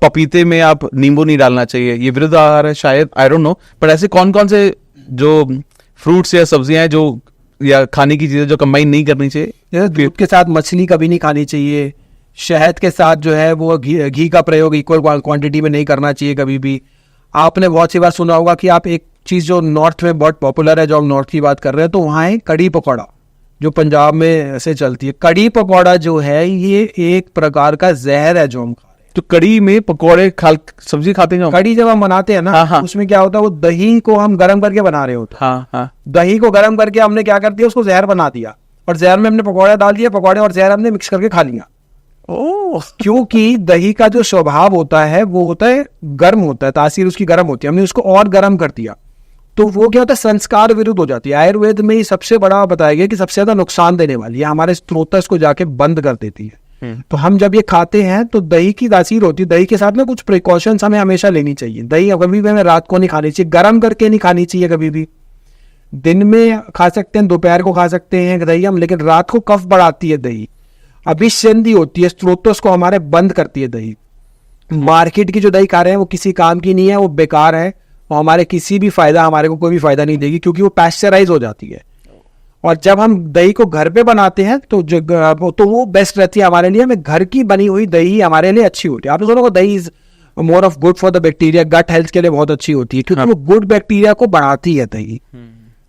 पपीते में आप नींबू नहीं डालना चाहिए, ये विरुद्ध आहार है शायद, आई डोंट नो, पर ऐसे कौन कौन से जो फ्रूट्स या सब्जियां हैं जो या खाने की चीजें जो कंबाइन नहीं करनी चाहिए? जैसे दूध के साथ मछली कभी नहीं खानी चाहिए, शहद के साथ जो है वो घी का प्रयोग इक्वल क्वांटिटी में नहीं करना चाहिए कभी भी। आपने बहुत सी बार सुना होगा कि आप एक चीज़ जो नॉर्थ में बहुत पॉपुलर है, जो हम नॉर्थ की बात कर रहे हैं, तो वहाँ है कड़ी पकौड़ा, जो पंजाब में ऐसे चलती है। कड़ी पकौड़ा जो है ये एक प्रकार का जहर है जो हम खा रहे हैं। तो कड़ी में पकौड़े सब्जी खाते हैं? कड़ी जब हम बनाते हैं ना, हाँ। उसमें क्या होता है, वो दही को हम गर्म करके बना रहे होते हैं। हाँ। दही को गर्म करके हमने क्या कर दिया, उसको जहर बना दिया, और जहर में हमने पकौड़ा डाल दिया, पकौड़े और जहर हमने मिक्स करके खा लिया। क्योंकि दही का जो स्वभाव होता है वो होता है गर्म होता है, तासीर उसकी गर्म होती है, हमने उसको और गर्म कर दिया, तो वो क्या होता है, संस्कार विरुद्ध हो जाती है। आयुर्वेद में ही सबसे बड़ा बताया गया कि सबसे ज्यादा नुकसान देने वाली है, हमारे स्त्रोतस को जाके बंद कर देती है। तो हम जब ये खाते हैं तो दही की तासीर होती है, दही के साथ में कुछ प्रिकॉशंस हमें हमेशा लेनी चाहिए। दही कभी भी हमें रात को नहीं खानी चाहिए, गर्म करके नहीं खानी चाहिए कभी भी। दिन में खा सकते हैं, दोपहर को खा सकते हैं दही हम, लेकिन रात को कफ बढ़ाती है दही, अभिसंधि होती है, स्त्रोतों को हमारे बंद करती है दही। मार्केट की जो दही खा रहे हैं वो किसी काम की नहीं है, वो बेकार है, और हमारे किसी भी फायदा, हमारे को कोई भी फायदा नहीं देगी, क्योंकि वो पैस्चराइज हो जाती है। और जब हम दही को घर पे बनाते हैं तो वो बेस्ट रहती है हमारे लिए, हमें घर की बनी हुई दही हमारे लिए अच्छी होती है। आपने सुना होगा dahi is more of good for the bacteria, gut health के लिए बहुत अच्छी होती है, क्योंकि वो गुड बैक्टीरिया को बढ़ाती है दही।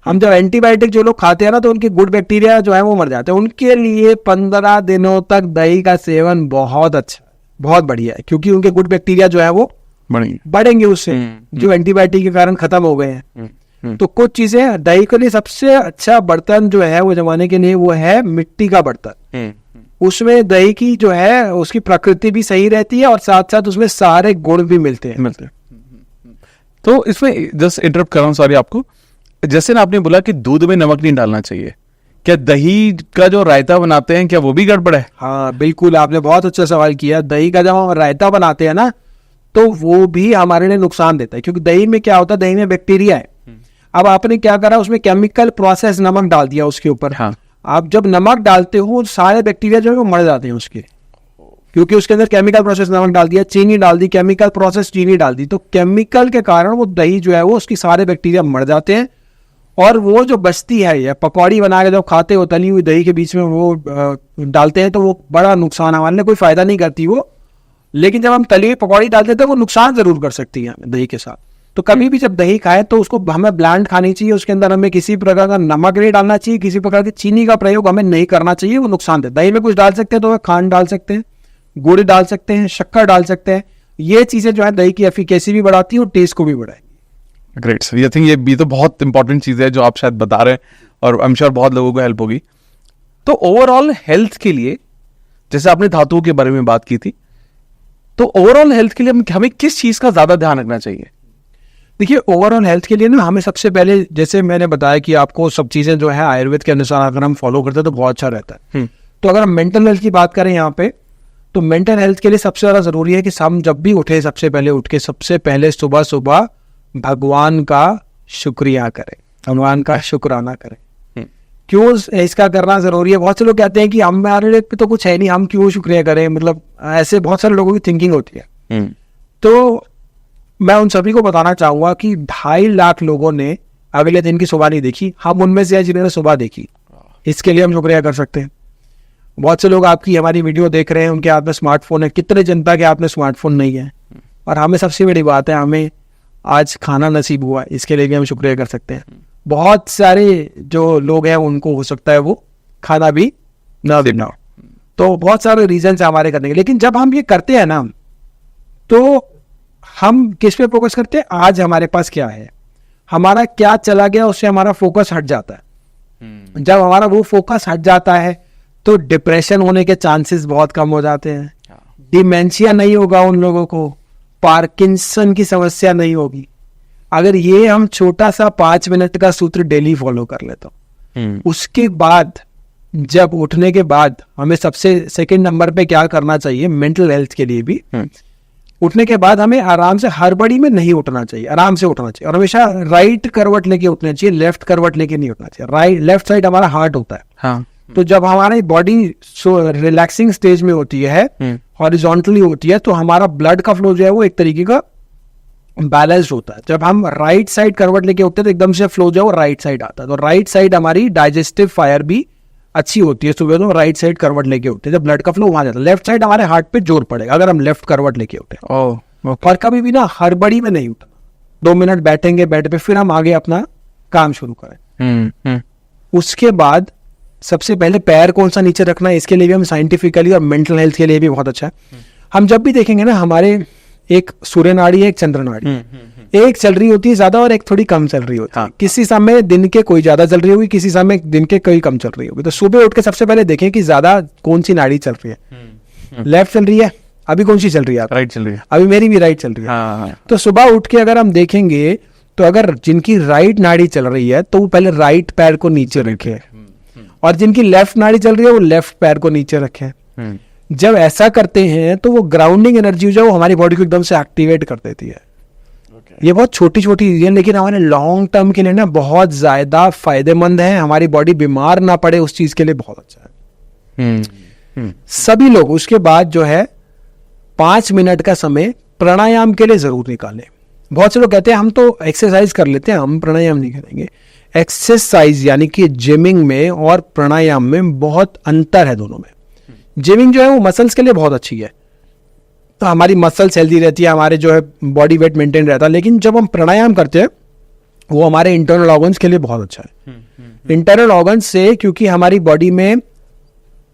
हम जब एंटीबायोटिक जो लोग खाते हैं ना, तो उनके गुड बैक्टीरिया जो है वो मर जाते हैं। उनके लिए 15 दिनों तक दही का सेवन बहुत अच्छा, बहुत बढ़िया है, क्योंकि उनके गुड बैक्टीरिया जो है वो बढ़ेंगे उससे, जो एंटीबायोटिक के कारण खत्म हो गए हैं। तो कुछ चीजें दही के लिए सबसे अच्छा बर्तन जो है वो जमाने के लिए वो है मिट्टी का बर्तन। उसमें दही की जो है उसकी प्रकृति भी सही रहती है, और साथ साथ उसमें सारे गुण भी मिलते हैं। तो इसमें जस्ट इंटरप्ट कर रहा हूँ, सॉरी आपको, जैसे ना आपने बोला कि दूध में नमक नहीं डालना चाहिए, क्या दही का जो रायता बनाते हैं क्या वो भी गड़बड़ है? हाँ बिल्कुल, आपने बहुत अच्छा सवाल किया। दही का जब हम रायता बनाते हैं ना, तो वो भी हमारे लिए नुकसान देता है, क्योंकि दही में क्या होता है, दही में बैक्टीरिया है। अब आपने क्या करा, उसमें केमिकल प्रोसेस नमक डाल दिया उसके ऊपर। हाँ। आप जब नमक डालते हो सारे बैक्टीरिया जो है वो मर जाते हैं उसके, क्योंकि उसके अंदर केमिकल प्रोसेस नमक डाल दिया, चीनी डाल दी, केमिकल प्रोसेस चीनी डाल दी, तो केमिकल के कारण वो दही जो है वो उसकी सारे बैक्टीरिया मर जाते हैं। और वो जो बचती है, या पकौड़ी बना के जब खाते हो तली हुई दही के बीच में वो डालते हैं, तो वो बड़ा नुकसान, हमारे लिए कोई फायदा नहीं करती वो। लेकिन जब हम तली हुई पकौड़ी डालते हैं तो वो नुकसान जरूर कर सकती है दही के साथ। तो कभी भी जब दही खाए तो उसको हमें ब्लैंड खानी चाहिए, उसके अंदर हमें किसी प्रकार का नमक नहीं डालना चाहिए, किसी प्रकार की चीनी का प्रयोग हमें नहीं करना चाहिए, वो नुकसान देता है। दही में कुछ डाल सकते हैं तो खांड डाल सकते हैं, गुड़ डाल सकते हैं, शक्कर डाल सकते हैं, ये चीजें जो है दही की एफिकेसी भी बढ़ाती है और टेस्ट को भी बढ़ाएगी। ग्रेट सर, आई थिंक ये भी तो बहुत इंपॉर्टेंट चीज है जो आप शायद बता रहे हैं, और आई एम श्योर बहुत लोगों को हेल्प होगी। तो ओवरऑल हेल्थ के लिए, जैसे आपने धातुओं के बारे में बात की थी, तो ओवरऑल हेल्थ के लिए हमें किस चीज का ज्यादा ध्यान रखना चाहिए? देखिए, ओवरऑल हेल्थ के लिए ना हमें सबसे पहले, जैसे मैंने बताया कि आपको सब चीजें जो है आयुर्वेद के अनुसार अगर हम फॉलो करते हैं तो बहुत अच्छा रहता है। तो अगर हम मेंटल हेल्थ की बात करें यहाँ पे, तो मेंटल हेल्थ के लिए सबसे ज्यादा जरूरी है कि हम जब भी उठे, सबसे पहले उठ के सबसे पहले सुबह सुबह भगवान का शुक्रिया करें, भगवान का शुक्राना करें। क्यों इसका करना जरूरी है? बहुत से लोग कहते हैं कि हमारे लिए तो कुछ है नहीं, हम क्यों शुक्रिया करें, मतलब ऐसे बहुत सारे लोगों की थिंकिंग होती है। तो मैं उन सभी को बताना चाहूंगा कि 2.5 लाख लोगों ने अगले दिन की सुबह नहीं देखी, हम उनमें से जिन्होंने सुबह देखी, इसके लिए हम शुक्रिया कर सकते हैं। बहुत से लोग आपकी हमारी वीडियो देख रहे हैं, उनके हाथ में स्मार्टफोन है, कितने जनता के हाथ में स्मार्टफोन नहीं है, और हमें सबसे बड़ी बात है, हमें आज खाना नसीब हुआ, इसके लिए भी हम शुक्रिया कर सकते हैं। बहुत सारे जो लोग हैं उनको हो सकता है वो खाना भी ना देना हो, तो बहुत सारे रीजन है हमारे करने के। लेकिन जब हम ये करते हैं ना, तो हम किस पे फोकस करते हैं, आज हमारे पास क्या है, हमारा क्या चला गया, उससे हमारा फोकस हट जाता है। जब हमारा वो फोकस हट जाता है तो डिप्रेशन होने के चांसेस बहुत कम हो जाते हैं, डिमेंशिया नहीं होगा उन लोगों को, पार्किंसन की समस्या नहीं होगी। अगर ये हम छोटा सा 5 मिनट का सूत्र डेली फॉलो कर लेते हो, उसके बाद जब उठने के बाद हमें सबसे सेकंड नंबर पे क्या करना चाहिए मेंटल हेल्थ के लिए भी, उठने के बाद हमें आराम से, हड़बड़ी में नहीं उठना चाहिए, आराम से उठना चाहिए, और हमेशा राइट करवट लेके उठना चाहिए, लेफ्ट करवट लेके नहीं उठना चाहिए। लेफ्ट साइड हमारा हार्ट होता है। हाँ। तो जब हमारी बॉडी रिलैक्सिंग स्टेज में होती है, हॉरिजॉन्टली होती है, तो हमारा ब्लड का फ्लो जो है वो एक तरीके का बैलेंस्ड होता है। जब हम राइट साइड करवट लेके होते हैं तो एकदम से फ्लो जो है वो राइट साइड आता है। तो राइट साइड हमारी डाइजेस्टिव फायर भी अच्छी होती है सुबह, तो राइट साइड करवट लेके उठते हैं, जब ब्लड का फ्लो वहां जाता है। लेफ्ट साइड हमारे हार्ट पे जोर पड़ेगा अगर हम लेफ्ट करवट लेके उठे। और कभी भी ना हड़बड़ी में नहीं उठना, 2 मिनट बैठेंगे बेड पे, फिर हम आगे अपना काम शुरू करें। उसके बाद सबसे पहले पैर कौन सा नीचे रखना है, इसके लिए भी हम साइंटिफिकली और मेंटल हेल्थ के लिए भी बहुत अच्छा है। हम जब भी देखेंगे ना, हमारे एक सूर्य नाड़ी है, एक चंद्र नाड़ी, एक चल रही होती है ज्यादा और एक थोड़ी कम चल रही होती है। किसी समय दिन के कोई ज्यादा चल रही होगी, किसी समय दिन के कोई कम चल रही होगी। तो सुबह उठ के सबसे पहले देखें कि ज्यादा कौन सी नाड़ी चल रही है। लेफ्ट चल रही है, अभी कौन सी चल रही है? राइट चल रही है। अभी मेरी भी राइट चल रही है। तो सुबह उठ के अगर हम देखेंगे तो अगर जिनकी राइट नाड़ी चल रही है तो वो पहले राइट पैर को नीचे रखे, और जिनकी लेफ्ट नाड़ी चल रही है वो लेफ्ट पैर को नीचे रखे। जब ऐसा करते हैं तो वो ग्राउंडिंग एनर्जी जो है वो हमारी बॉडी को एकदम से एक्टिवेट कर देती है। ये बहुत छोटी छोटी चीजें, लेकिन हमारे लॉन्ग टर्म के लिए ना बहुत ज्यादा फायदेमंद है। हमारी बॉडी बीमार ना पड़े उस चीज के लिए बहुत अच्छा है। सभी लोग उसके बाद जो है 5 मिनट का समय प्राणायाम के लिए जरूर निकालें। बहुत से लोग कहते हैं हम तो एक्सरसाइज कर लेते हैं, हम प्राणायाम नहीं करेंगे। एक्सरसाइज यानी कि जिमिंग में और प्राणायाम में बहुत अंतर है दोनों में। जिमिंग जो है वो मसल्स के लिए बहुत अच्छी है, तो हमारी मसल्स हेल्दी रहती है, हमारे जो है बॉडी वेट मेंटेन रहता है। लेकिन जब हम प्राणायाम करते हैं वो हमारे इंटरनल ऑर्गन्स के लिए बहुत अच्छा है। इंटरनल ऑर्गन्स से, क्योंकि हमारी बॉडी में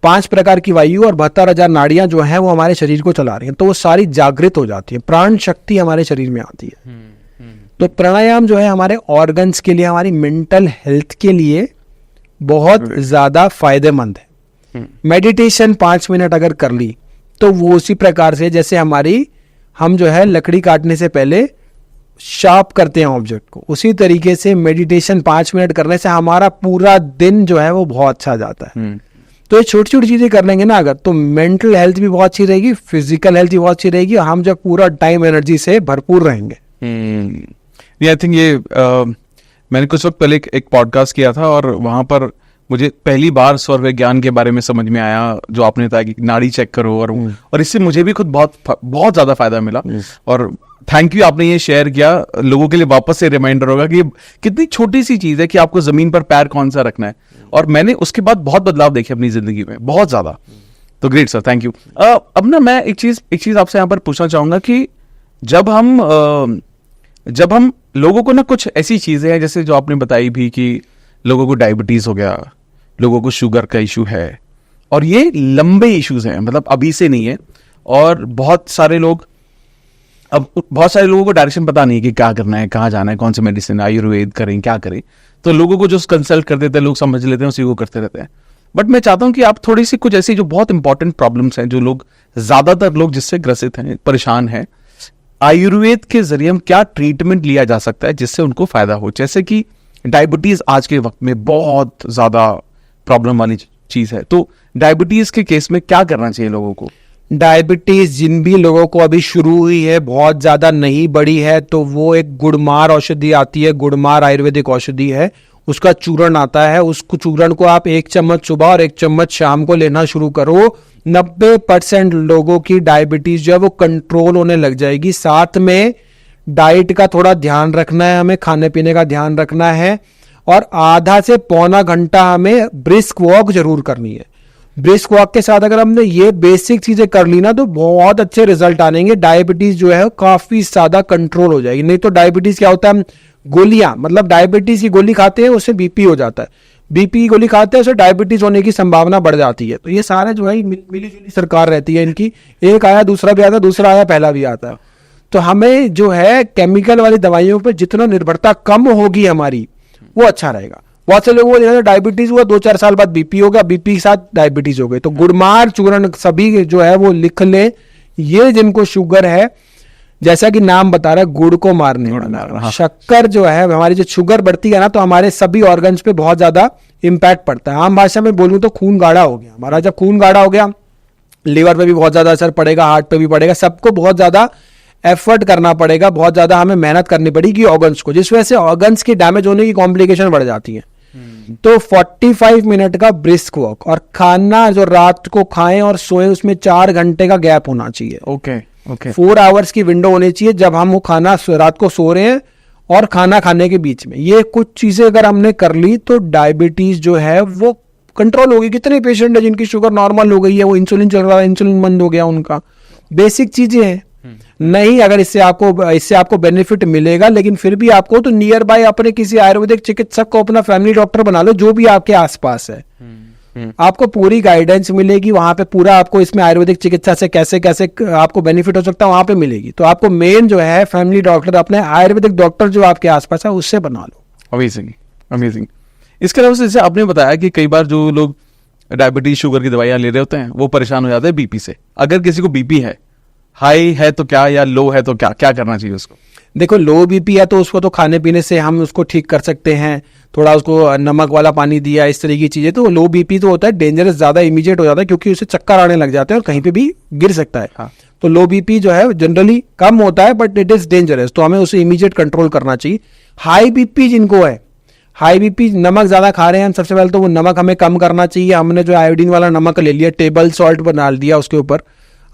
5 प्रकार की वायु और 72,000 नाड़ियां जो हैं वो हमारे शरीर को चला रही हैं, तो वो सारी जागृत हो जाती है, प्राण शक्ति हमारे शरीर में आती है। तो प्राणायाम जो है हमारे ऑर्गन्स के लिए, हमारी मेंटल हेल्थ के लिए बहुत ज्यादा फायदेमंद है। मेडिटेशन 5 मिनट अगर कर ली तो वो उसी प्रकार से जैसे हम जो है लकड़ी काटने से पहले शार्प करते हैं ऑब्जेक्ट को, उसी तरीके से मेडिटेशन 5 मिनट करने से हमारा पूरा दिन जो है वो बहुत अच्छा जाता है। तो ये छोटी छोटी चीजें कर लेंगे ना अगर, तो मेंटल हेल्थ भी बहुत अच्छी रहेगी, फिजिकल हेल्थ भी बहुत अच्छी रहेगी, और हम जब पूरा टाइम एनर्जी से भरपूर रहेंगे। आई थिंक ये मैंने कुछ वक्त पहले एक पॉडकास्ट किया था और वहां पर मुझे पहली बार स्वर विज्ञान के बारे में समझ में आया, जो आपने बताया कि नाड़ी चेक करो, और इससे मुझे भी खुद बहुत ज्यादा फायदा मिला। और थैंक यू, आपने ये शेयर किया, लोगों के लिए वापस से रिमाइंडर होगा कि कितनी छोटी सी चीज है कि आपको जमीन पर पैर कौन सा रखना है। और मैंने उसके बाद बहुत बदलाव देखे अपनी जिंदगी में, बहुत ज्यादा। तो ग्रेट सर, थैंक यू। अब ना मैं एक चीज आपसे यहाँ पर पूछना चाहूंगा कि जब हम लोगों को ना कुछ ऐसी चीजें हैं, जैसे जो आपने बताई भी कि लोगों को डायबिटीज हो गया, लोगों को शुगर का इशू है, और ये लंबे इश्यूज हैं, मतलब अभी से नहीं है। और बहुत सारे लोगों को डायरेक्शन पता नहीं है कि क्या करना है, कहाँ जाना है, कौन सी मेडिसिन, आयुर्वेद करें, क्या करें। तो लोगों को जो कंसल्ट कर देते हैं, लोग समझ लेते हैं, उसी को करते रहते हैं। बट मैं चाहता हूं कि आप थोड़ी सी कुछ ऐसी जो बहुत इंपॉर्टेंट प्रॉब्लम्स हैं, जो लोग ज्यादातर लोग जिससे ग्रसित हैं, परेशान हैं, आयुर्वेद के जरिए हम क्या ट्रीटमेंट लिया जा सकता है जिससे उनको फायदा हो। जैसे कि डायबिटीज आज के वक्त में बहुत ज्यादा प्रॉब्लम वाली चीज है, तो डायबिटीज के केस में क्या करना चाहिए लोगों को? डायबिटीज जिन भी लोगों को अभी शुरू हुई है, बहुत ज्यादा नहीं बढ़ी है, तो वो एक गुड़मार औषधि आती है, गुड़मार आयुर्वेदिक औषधि है, उसका चूर्ण आता है। उसको चूर्ण को आप 1 चम्मच सुबह और 1 चम्मच शाम को लेना शुरू करो, 90% लोगों की डायबिटीज जो है वो कंट्रोल होने लग जाएगी। साथ में डाइट का थोड़ा ध्यान रखना है, हमें खाने पीने का ध्यान रखना है, और आधा से पौना घंटा हमें ब्रिस्क वॉक जरूर करनी है। ब्रिस्क वॉक के साथ अगर हमने ये बेसिक चीजें कर ली ना तो बहुत अच्छे रिजल्ट आएंगे। डायबिटीज जो है काफी ज्यादा कंट्रोल हो जाएगी। नहीं तो डायबिटीज क्या होता है, गोलियां, मतलब डायबिटीज की गोली खाते हैं उससे बीपी हो जाता है, बीपी की गोली खाते हैं उससे डायबिटीज होने की संभावना बढ़ जाती है। तो ये सारे जो है मिली जुली सरकार रहती है इनकी, एक आया दूसरा भी आता है, दूसरा आया पहला भी आता है। तो हमें जो है केमिकल वाली दवाइयों पर जितना निर्भरता कम होगी हमारी, वो अच्छा रहेगा। बहुत से लोगों को डायबिटीज हुआ, 2-4 साल बाद बीपी हो गया, बीपी के साथ डायबिटीज हो गई। तो गुड़मार चूर्ण सभी जो है वो लिख ले, ये जिनको शुगर है, जैसा कि नाम बता रहा है, गुड़ को मारने वाला। शक्कर जो है, हमारी जो शुगर बढ़ती है ना, तो हमारे सभी ऑर्गन्स पे बहुत ज्यादा इंपैक्ट पड़ता है। आम भाषा में बोलूं तो खून गाढ़ा हो गया हमारा। जब खून गाढ़ा हो गया, लीवर पे भी बहुत ज्यादा असर पड़ेगा, हार्ट पे भी पड़ेगा, सबको बहुत ज्यादा एफर्ट करना पड़ेगा, बहुत ज्यादा हमें मेहनत करनी पड़ेगी ऑर्गन्स को, जिस वजह से ऑर्गन्स के डैमेज होने की कॉम्प्लिकेशन बढ़ जाती है। तो 45 मिनट का ब्रिस्क वॉक, और खाना जो रात को खाएं और सोए उसमें 4 घंटे का गैप होना चाहिए। ओके ओके 4 आवर्स की विंडो होनी चाहिए जब हम वो खाना रात को सो रहे हैं और खाना खाने के बीच में। ये कुछ चीजें अगर हमने कर ली तो डायबिटीज जो है वो कंट्रोल होगी। कितने पेशेंट है जिनकी शुगर नॉर्मल हो गई है, वो इंसुलिन चल रहा है, इंसुलिन बंद हो गया उनका। बेसिक चीजें हैं। नहीं, अगर इससे आपको बेनिफिट मिलेगा, लेकिन फिर भी आपको तो नियर बाय अपने किसी आयुर्वेदिक चिकित्सक को अपना फैमिली डॉक्टर बना लो, जो भी आपके आसपास है। आपको पूरी गाइडेंस मिलेगी वहां पे, पूरा आपको इसमें आयुर्वेदिक चिकित्सा से कैसे कैसे आपको बेनिफिट हो सकता है वहां पे मिलेगी। तो आपको मेन जो है फैमिली डॉक्टर, अपने आयुर्वेदिक डॉक्टर जो आपके आसपास है उससे बना लो। Amazing amazing. इसके अलावा जैसे आपने बताया कि कई बार जो लोग डायबिटीज शुगर की दवाइयां ले रहे होते हैं वो परेशान हो जाते हैं बीपी से। अगर किसी को बीपी है, हाई है तो क्या, या लो है तो क्या क्या करना चाहिए उसको? देखो, लो बीपी है तो उसको तो खाने पीने से हम उसको ठीक कर सकते हैं, थोड़ा उसको नमक वाला पानी दिया, इस तरह की चीजें। तो लो बीपी तो होता है डेंजरस, ज्यादा इमीडिएट हो जाता है क्योंकि उसे चक्कर आने लग जाते हैं और कहीं पे भी गिर सकता है। हाँ। तो लो बीपी जो है जनरली कम होता है बट इट इज डेंजरस, तो हमें उसे इमीडिएट कंट्रोल करना चाहिए। हाई बीपी जिनको है, हाई बीपी, नमक ज्यादा खा रहे हैं, सबसे पहले तो वो नमक हमें कम करना चाहिए। हमने जो आयोडीन वाला नमक ले लिया, टेबल सॉल्ट बना दिया उसके ऊपर।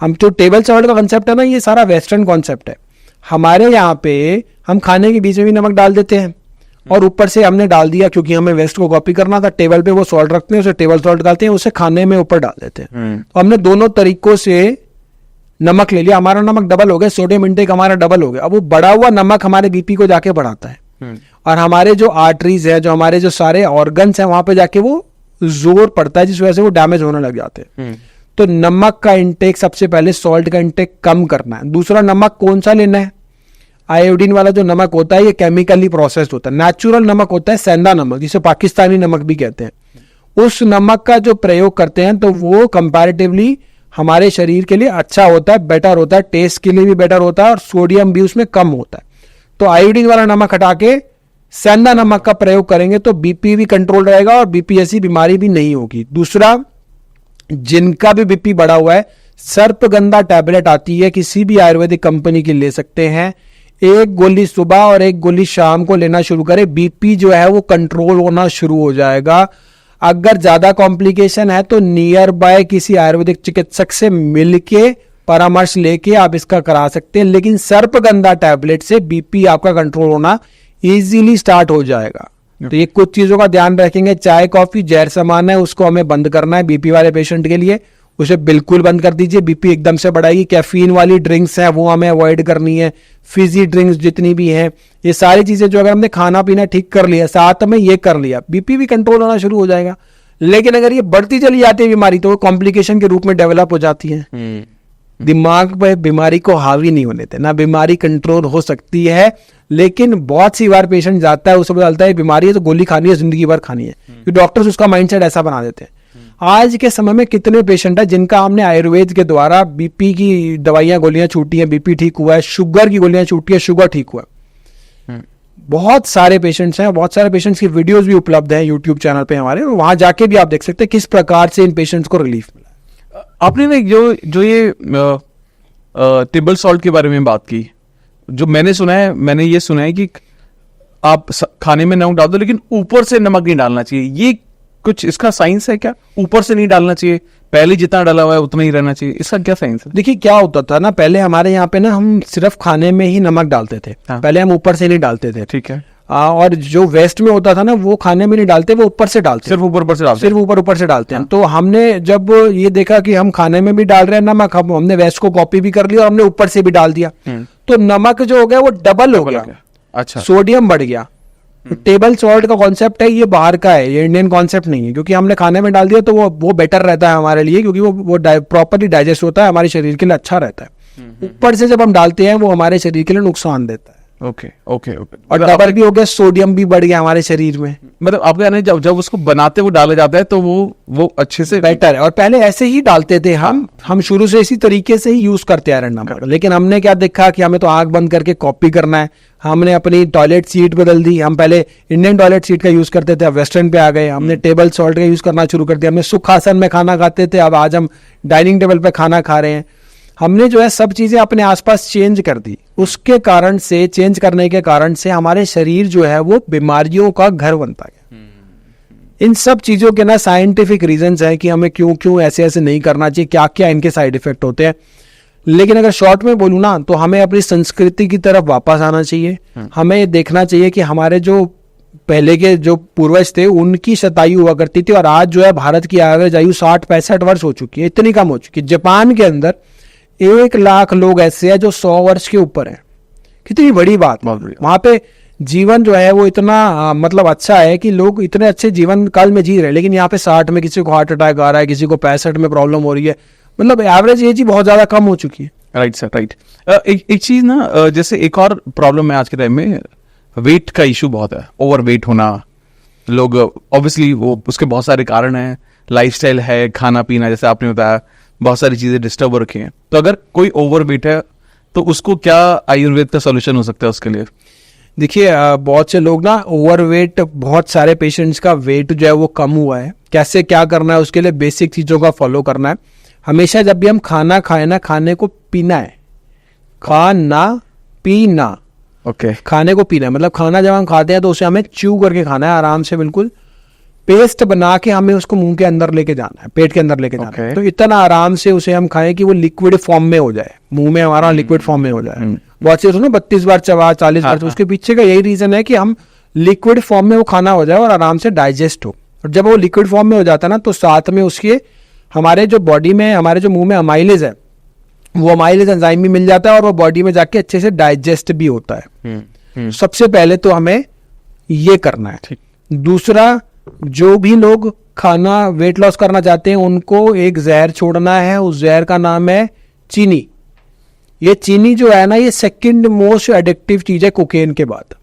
हम जो टेबल सॉल्ट का कंसेप्ट है ना, ये सारा वेस्टर्न कॉन्सेप्ट है। हमारे यहाँ पे हम खाने के बीच में भी नमक डाल देते हैं और ऊपर से हमने डाल दिया क्योंकि हमें वेस्ट को कॉपी करना था। टेबल पे वो सॉल्ट रखते हैं, उसे टेबल सॉल्ट डालते हैं, उसे खाने में ऊपर डाल देते हैं। तो हमने दोनों तरीकों से नमक ले लिया, हमारा नमक डबल हो गया, सोडियम इंटेक हमारा डबल हो गया। अब वो बढ़ा हुआ नमक हमारे बीपी को जाके बढ़ाता है और हमारे जो आर्टरीज है, जो हमारे जो सारे ऑर्गन्स हैं, वहां पे जाके वो जोर पड़ता है जिस वजह से वो डैमेज होने लग जाते हैं। तो नमक का इंटेक सबसे पहले, सॉल्ट का इंटेक कम करना है। दूसरा, नमक कौन सा लेना है? आयोडीन वाला जो नमक होता है ये केमिकली प्रोसेस्ड होता है। नेचुरल नमक होता है सेंधा नमक, जिसे पाकिस्तानी नमक भी कहते हैं। उस नमक का जो प्रयोग करते हैं तो वो कंपैरेटिवली हमारे शरीर के लिए अच्छा होता है, बेटर होता है, टेस्ट के लिए भी बेटर होता है और सोडियम भी उसमें कम होता है। तो आयोडीन वाला नमक हटा के सेंधा नमक का प्रयोग करेंगे तो बीपी भी कंट्रोल रहेगा और बीपी जैसी बीमारी भी नहीं होगी। दूसरा, जिनका भी बीपी बढ़ा हुआ है, सर्पगंधा टैबलेट आती है, किसी भी आयुर्वेदिक कंपनी की ले सकते हैं। 1 गोली सुबह और 1 गोली शाम को लेना शुरू करें, बीपी जो है वो कंट्रोल होना शुरू हो जाएगा। अगर ज्यादा कॉम्प्लिकेशन है तो नियर बाय किसी आयुर्वेदिक चिकित्सक से मिलके परामर्श लेके आप इसका करा सकते हैं, लेकिन सर्पगंधा टैबलेट से बीपी आपका कंट्रोल होना इजीली स्टार्ट हो जाएगा। तो ये कुछ चीजों का ध्यान रखेंगे। चाय कॉफी जहर समान है, उसको हमें बंद करना है बीपी वाले पेशेंट के लिए, उसे बिल्कुल बंद कर दीजिए, बीपी एकदम से बढ़ाएगी। कैफीन वाली ड्रिंक्स है वो हमें अवॉइड करनी है। फिजी ड्रिंक्स जितनी भी हैं, ये सारी चीजें जो अगर हमने खाना पीना ठीक कर लिया, साथ में ये कर लिया, बीपी भी कंट्रोल होना शुरू हो जाएगा। लेकिन अगर ये बढ़ती चली जाती है बीमारी तो वो कॉम्प्लिकेशन के रूप में डेवलप हो जाती है। दिमाग पे बीमारी को हावी नहीं होने देना, बीमारी कंट्रोल हो सकती है। लेकिन बहुत सी बार पेशेंट जाता है, उसे पता चलता है बीमारी है तो गोली खानी है, जिंदगी भर खानी है, क्योंकि डॉक्टर्स उसका माइंडसेट ऐसा बना देते हैं। आज के समय में कितने पेशेंट है जिनका हमने आयुर्वेद के द्वारा बीपी की दवाइयां गोलियां छूटी हैं, बीपी ठीक हुआ है, शुगर की गोलियां छूटी है, शुगर ठीक हुआ है। बहुत सारे पेशेंट्स हैं, बहुत सारे पेशेंट्स की वीडियोस भी उपलब्ध हैं यूट्यूब चैनल पे हमारे, वहां जाके भी आप देख सकते हैं किस प्रकार से इन पेशेंट्स को रिलीफ मिला। आपने ना जो ये टेबल सॉल्ट के बारे में बात की, जो मैंने ये सुना है कि आप खाने में नमक डाल दो लेकिन ऊपर से नमक नहीं डालना चाहिए। ये कुछ इसका साइंस है क्या? ऊपर से नहीं डालना चाहिए, पहले जितना डाला हुआ है उतना ही रहना चाहिए, इसका क्या साइंस है? देखिए, क्या होता था ना, पहले हमारे यहाँ पे ना हम सिर्फ खाने में ही नमक डालते थे। हाँ। पहले हम ऊपर से नहीं डालते थे। ठीक है। और जो वेस्ट में होता था ना, वो खाने में नहीं डालते, वो ऊपर से डालते, सिर्फ ऊपर से डालते, सिर्फ ऊपर से डालते हैं। तो हमने जब ये देखा कि हम खाने में भी डाल रहे हैं नमक, हमने वेस्ट को कॉपी भी कर लिया और हमने ऊपर से भी डाल दिया, तो नमक जो हो गया वो डबल हो गया। अच्छा, सोडियम बढ़ गया। तो टेबल सॉल्ट का कॉन्सेप्ट है, ये बाहर का है, ये इंडियन कॉन्सेप्ट नहीं है। क्योंकि हमने खाने में डाल दिया तो वो बेटर रहता है हमारे लिए, क्योंकि वो प्रॉपरली डाइजेस्ट होता है, हमारे शरीर के लिए अच्छा रहता है। ऊपर से जब हम डालते हैं वो हमारे शरीर के लिए नुकसान देता है। Okay okay okay. और डबल भी हो गया, सोडियम भी बढ़ गया हमारे शरीर में। मतलब आपका कहना है जब उसको बनाते वो डाला जाता है तो वो अच्छे से बेटर है। और पहले ऐसे ही डालते थे हम शुरू से इसी तरीके से ही यूज करते आ रहे हैं नमक। लेकिन हमने क्या देखा कि हमें तो आंख बंद करके कॉपी करना है, हमने अपनी टॉयलेट सीट बदल दी। हम पहले इंडियन टॉयलेट सीट का यूज करते थे, अब वेस्टर्न पे आ गए। हमने टेबल सॉल्ट का यूज करना शुरू कर दिया। हमने सुखासन में खाना खाते थे, अब आज हम डाइनिंग टेबल पे खाना खा रहे हैं। हमने जो है सब चीजें अपने आसपास चेंज कर दी। उसके कारण से, चेंज करने के कारण से हमारे शरीर जो है वो बीमारियों का घर बनता गया। इन सब चीज़ों के ना साइंटिफिक रीजंस हैं कि हमें क्यों क्यों ऐसे ऐसे नहीं करना चाहिए, क्या क्या इनके साइड इफेक्ट होते हैं। लेकिन अगर शॉर्ट में बोलूँ ना, तो हमें अपनी संस्कृति की तरफ वापस आना चाहिए। हमें ये देखना चाहिए कि हमारे जो पहले के जो पूर्वज थे उनकी शतायु हुआ करती थी, और आज जो है भारत की एवरेज आयु 60-65 वर्ष हो चुकी है, इतनी कम हो चुकी है। जापान के अंदर 1 लाख लोग ऐसे हैं जो 100 वर्ष के ऊपर हैं। कितनी बड़ी बात। वहां पे जीवन जो है वो इतना मतलब अच्छा है कि लोग इतने अच्छे जीवन काल में जी रहे हैं। लेकिन यहाँ पे 60 में किसी को हार्ट अटैक आ रहा है, किसी को 65 में प्रॉब्लम हो रही है। मतलब एवरेज एज ही बहुत ज्यादा कम हो चुकी है। Right sir, right. एक चीज ना, जैसे एक और प्रॉब्लम है आज के टाइम में, वेट का इशू बहुत है, ओवर वेट होना। लोग ऑब्वियसली वो उसके बहुत सारे कारण हैं, लाइफस्टाइल है, खाना पीना, जैसे आपने बताया, बहुत सारी चीजें डिस्टर्ब हो रखी हैं। तो अगर कोई ओवर वेट है तो उसको क्या आयुर्वेद का सोल्यूशन हो सकता है उसके लिए? देखिए, बहुत से लोग ना ओवरवेट, बहुत सारे पेशेंट्स का वेट जो है वो कम हुआ है। कैसे क्या करना है उसके लिए बेसिक चीज़ों का फॉलो करना है। हमेशा जब भी हम खाना खाए ना, खाने को पीना है, खाना पीना। ओके। खाने को पीना है मतलब खाना जब हम खाते हैं तो उसे हमें च्यू करके खाना है, आराम से, बिल्कुल पेस्ट बना के हमें उसको मुंह के अंदर लेके जाना है, पेट के अंदर लेके जाना है। तो इतना आराम से उसे हम खाएं कि वो लिक्विड फॉर्म में हो जाए, मुंह में हमारा लिक्विड फॉर्म में हो जाए। बहुत से 32 बार चबा, 40 बार, उसके पीछे का यही रीजन है कि हम लिक्विड फॉर्म में वो खाना हो जाए और आराम से डाइजेस्ट हो। और जब वो लिक्विड फॉर्म में हो जाता है ना, तो साथ में उसके हमारे जो बॉडी में, हमारे जो मुंह में अमाइलेज है, वो अमाइलेज एंजाइम भी मिल जाता है और वो बॉडी में जाके अच्छे से डाइजेस्ट भी होता है। सबसे पहले तो हमें ये करना है। दूसरा, जो भी लोग खाना वेट लॉस करना चाहते हैं उनको एक जहर छोड़ना है। उस जहर का नाम है चीनी। ये चीनी जो है ना, ये सेकंड मोस्ट एडिक्टिव चीज है कोकेन के बाद।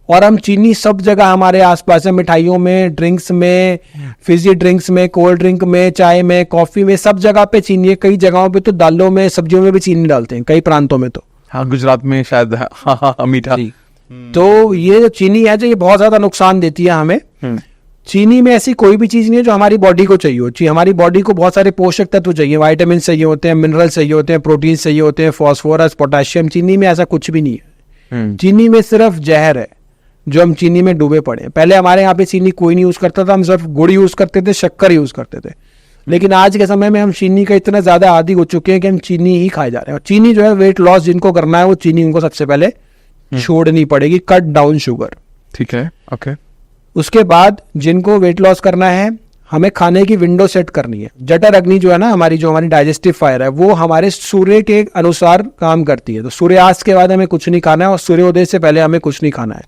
और हम चीनी सब जगह हमारे आसपास है, मिठाइयों में, ड्रिंक्स में, फिजी ड्रिंक्स में, कोल्ड ड्रिंक में, चाय में, कॉफी में, सब जगह पे चीनी है। कई जगहों पे तो दालों में, सब्जियों में भी चीनी डालते हैं, कई प्रांतों में तो। हाँ, गुजरात में शायद। हाँ, मीठा। तो ये जो चीनी है जो ये बहुत ज्यादा नुकसान देती है हमें। चीनी में ऐसी कोई भी चीज नहीं है जो हमारी बॉडी को चाहिए हो। हमारी बॉडी को बहुत सारे पोषक तत्व चाहिए, विटामिन चाहिए होते हैं, मिनरल चाहिए होते हैं, प्रोटीन चाहिए होते हैं, फास्फोरस, पोटेशियम। चीनी में ऐसा कुछ भी नहीं है। चीनी में सिर्फ जहर है जो हम चीनी में डूबे पड़े हैं। पहले हमारे यहाँ पे चीनी कोई नहीं यूज करता था, हम सिर्फ गुड़ यूज करते थे, शक्कर यूज करते थे। लेकिन आज के समय में हम चीनी का इतना ज्यादा आदी हो चुके हैं कि हम चीनी ही खाए जा रहे हैं। और चीनी जो है, वेट लॉस जिनको करना है वो चीनी उनको सबसे पहले छोड़नी पड़ेगी, कट डाउन शुगर। ठीक है, ओके। उसके बाद जिनको वेट लॉस करना है, हमें खाने की विंडो सेट करनी है। जठर अग्नि जो है ना, हमारी जो हमारी डाइजेस्टिव फायर है, वो हमारे सूर्य के अनुसार काम करती है। तो सूर्यास्त के बाद हमें कुछ नहीं खाना है और सूर्योदय से पहले हमें कुछ नहीं खाना है।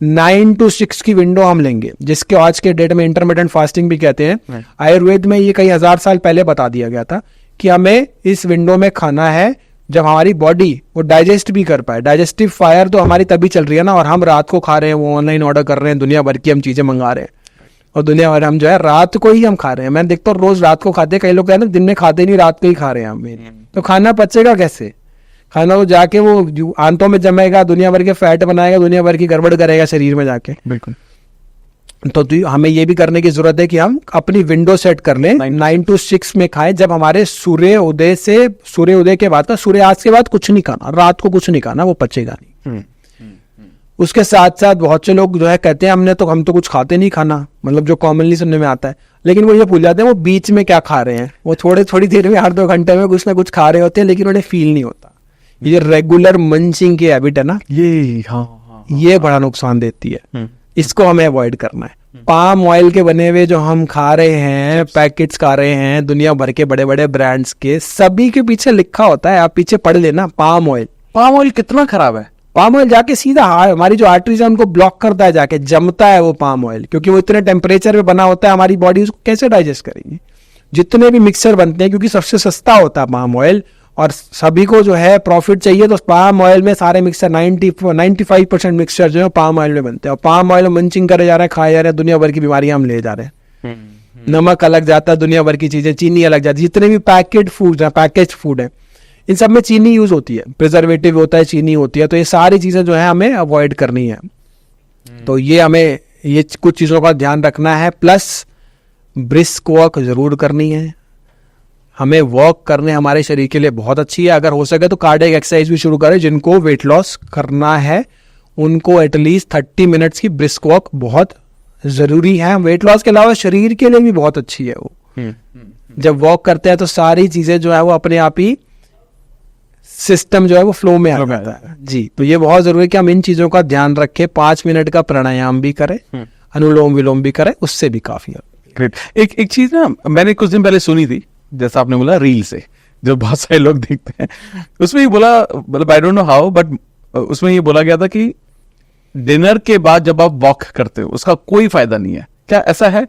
9 to 6 की विंडो हम लेंगे, जिसके आज के डेट में इंटरमिटेंट फास्टिंग भी कहते हैं। आयुर्वेद में ये कई हजार साल पहले बता दिया गया था कि हमें इस विंडो में खाना है जब हमारी बॉडी वो डाइजेस्ट भी कर पाए। डाइजेस्टिव फायर तो हमारी तभी चल रही है ना, और हम रात को खा रहे हैं, वो ऑनलाइन ऑर्डर कर रहे हैं, दुनिया भर की हम चीजें मंगा रहे हैं और दुनिया भर हम जो है रात को ही हम खा रहे हैं। मैं देखता हूँ रोज रात को खाते हैं, कई लोग कहते हैं दिन में खाते नहीं, रात को ही खा रहे हैं हम। तो खाना पचेगा कैसे? खाना वो जाके वो आंतों में जमेगा, दुनिया भर के फैट बनाएगा, दुनिया भर की गड़बड़ करेगा शरीर में जाके। बिल्कुल। तो हमें ये भी करने की जरूरत है कि हम अपनी विंडो सेट कर लें, 9 to 6 में खाएं, जब हमारे सूर्योदय के बाद का, सूर्यास्त के बाद कुछ नहीं खाना, रात को कुछ नहीं खाना, वो पचेगा नहीं। उसके साथ साथ बहुत से लोग जो है कहते हैं हम तो कुछ खाते नहीं खाना, मतलब जो कॉमनली सुनने में आता है। लेकिन वो ये भूल जाते हैं वो बीच में क्या खा रहे हैं। वो थोड़ी देर में, 8-2 घंटे में कुछ ना कुछ खा रहे होते हैं, लेकिन उन्हें फील नहीं होता। ये रेगुलर मंचिंग की हैबिट है ना, ये बड़ा नुकसान देती है। इसको हमें अवॉइड करना है। पाम ऑयल के बने हुए जो हम खा रहे हैं, पैकेट्स खा रहे हैं दुनिया भर के बड़े बड़े ब्रांड्स के, सभी के पीछे लिखा होता है, आप पीछे पढ़ लेना, पाम ऑयल। पाम ऑयल कितना खराब है? पाम ऑयल जाके सीधा हमारी जो आर्टरीज है उनको ब्लॉक करता है, जाके जमता है वो पाम ऑयल, क्योंकि वो इतने टेम्परेचर पे बना होता है, हमारी बॉडी उसको कैसे डाइजेस्ट करेगी। जितने भी मिक्सर बनते हैं, क्योंकि सबसे सस्ता होता है पाम ऑयल और सभी को जो है प्रॉफिट चाहिए, तो पाम ऑयल में सारे मिक्सर 95% मिक्सचर जो है पाम ऑयल में बनते हैं। और पाम ऑयल में मंचिंग करे जा रहे हैं, खाए जा रहे हैं, दुनिया भर की बीमारियां हम ले जा रहे हैं। नमक अलग जाता है, दुनिया भर की चीजें, चीनी अलग जाती है। जितने भी पैकेट फूड है, पैकेज फूड है, इन सब में चीनी यूज होती है, प्रिजर्वेटिव होता है, चीनी होती है। तो ये सारी चीजें जो है हमें अवॉइड करनी है। तो ये हमें ये कुछ चीजों का ध्यान रखना है। प्लस ब्रिस्क वॉक जरूर करनी है। हमें वॉक करने हमारे शरीर के लिए बहुत अच्छी है। अगर हो सके तो कार्डियक एक्सरसाइज भी शुरू करें। जिनको वेट लॉस करना है उनको एटलीस्ट 30 मिनट्स की ब्रिस्क वॉक बहुत जरूरी है। वेट लॉस के अलावा शरीर के लिए भी बहुत अच्छी है वो। जब वॉक करते हैं तो सारी चीजें जो है वो अपने आप ही सिस्टम जो है वो फ्लो में आ जाता है जी। तो ये बहुत जरूरी है कि हम इन चीजों का ध्यान रखें। 5 मिनट का प्राणायाम भी करें, अनुलोम विलोम भी करें, उससे भी काफी है। ग्रेट। एक चीज ना मैंने कुछ दिन पहले सुनी थी, जैसा आपने बोला रील से जो बहुत सारे लोग देखते हैं, उसमें ये बोला, मतलब I don't know how, but उसमें ये बोला गया था कि डिनर के बाद जब आप वॉक करते हो उसका कोई फायदा नहीं है। क्या ऐसा है?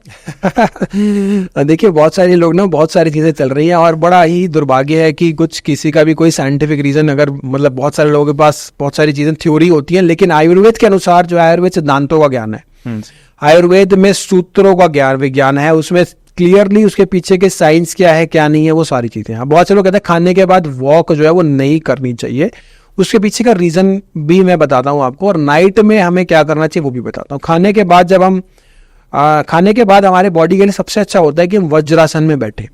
देखिए बहुत सारे लोग ना, बहुत सारी चीजें चल रही हैं और बड़ा ही दुर्भाग्य है कि कुछ किसी का भी कोई साइंटिफिक रीजन, अगर मतलब बहुत सारे लोगों के पास बहुत सारी चीजें थ्योरी होती हैं, लेकिन आयुर्वेद के अनुसार जो आयुर्वेद सिद्धांतों का ज्ञान है, आयुर्वेद में सूत्रों का ज्ञान विज्ञान है, उसमें क्लियरली उसके पीछे के साइंस क्या है क्या नहीं है वो सारी चीजें हैं। बहुत से लोग कहते हैं खाने के बाद वॉक जो है वो नहीं करनी चाहिए, उसके पीछे का रीजन भी मैं बताता हूँ आपको, और नाइट में हमें क्या करना चाहिए वो भी बताता हूँ। खाने के बाद जब हम खाने के बाद हमारे बॉडी के लिए सबसे अच्छा होता है कि हम वज्रासन में बैठे।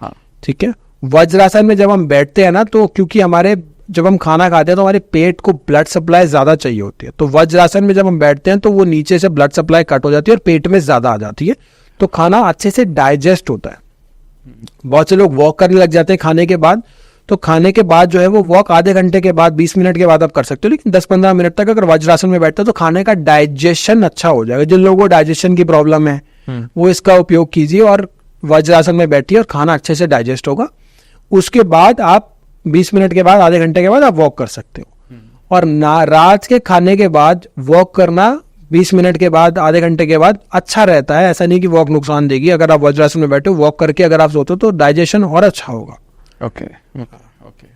हाँ ठीक है, वज्रासन में जब हम बैठते हैं ना, तो क्योंकि हमारे जब हम खाना खाते हैं तो हमारे पेट को ब्लड सप्लाई ज्यादा चाहिए होती है, तो वज्रासन में जब हम बैठते हैं तो वो नीचे से ब्लड सप्लाई कट हो जाती है और पेट में ज्यादा आ जाती है, तो खाना अच्छे से डाइजेस्ट होता है। बहुत से लोग वॉक करने लग जाते हैं खाने के बाद, तो खाने के बाद जो है वो वॉक आधे घंटे के बाद 20 मिनट के बाद आप कर सकते हो, लेकिन 10-15 मिनट तक अगर वज्रासन में बैठते हो तो खाने का डाइजेशन अच्छा हो जाएगा। जिन लोगों को डाइजेशन की प्रॉब्लम है वो इसका उपयोग कीजिए और वज्रासन में बैठिए और खाना अच्छे से डाइजेस्ट होगा। उसके बाद आप 20 मिनट के बाद, आधे घंटे के बाद आप वॉक कर सकते हो। और रात के खाने के बाद वॉक करना 20 मिनट के बाद, आधे घंटे के बाद अच्छा रहता है। ऐसा नहीं कि वॉक नुकसान देगी। अगर आप वज्रासन में बैठे हो, वॉक करके अगर आप सोते हो तो डाइजेशन और अच्छा होगा। ओके